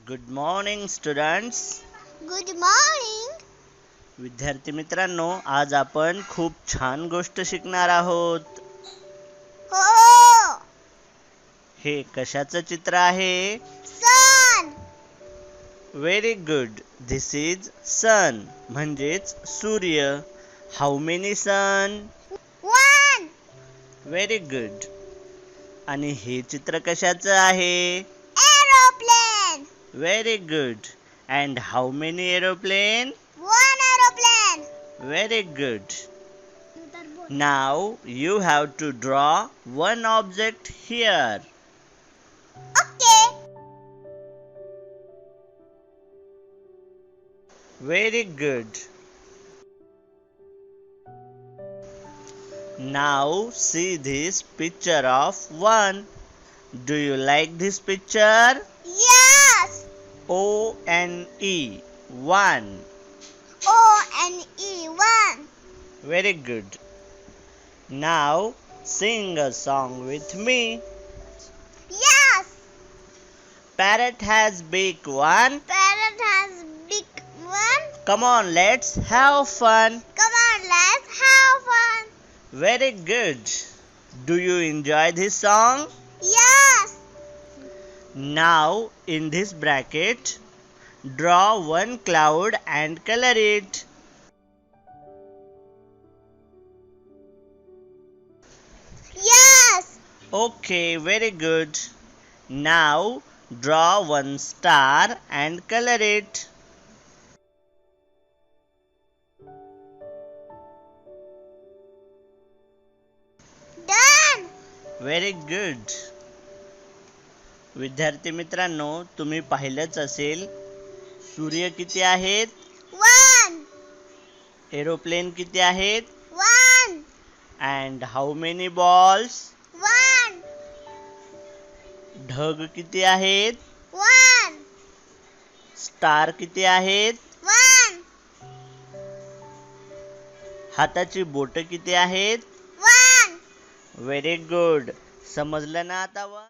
Good morning students. Good morning. विद्यार्थी मित्रांनो, आज आपण खूप छान गोष्ट शिकणार आहोत. हो. हे कशाचं चित्र आहे? Sun. Very good. This is sun म्हणजेच सूर्य. How many sun? 1. Very good. आणि हे चित्र कशाचं आहे? Aeroplane. Very good. And how many aeroplane? 1 aeroplane. Very good. Now you have to draw one object here. Okay. Very good. Now see this picture of one. Do you like this picture? Yes. O-N-E. One. O-N-E. 1. Very good. Now sing a song with me. Yes. Parrot has beak one. Parrot has big one. Come on, let's have fun. Come on, let's have fun. Very good. Do you enjoy this song? Yes. Now in this bracket, draw one cloud and color it. Yes. Okay, very good. Now draw one star and color it. Done. Very good. विद्यार्थी मित्रांनो, तुम्ही पाहिलंच असेल, सूर्य किती आहेत? 1. Aeroplane किती आहेत? 1. And how many balls? 1. ढग किती आहेत? 1. स्टार किती आहेत? 1. हाताची बोट किती आहेत? 1. Very good. समजलं ना आता?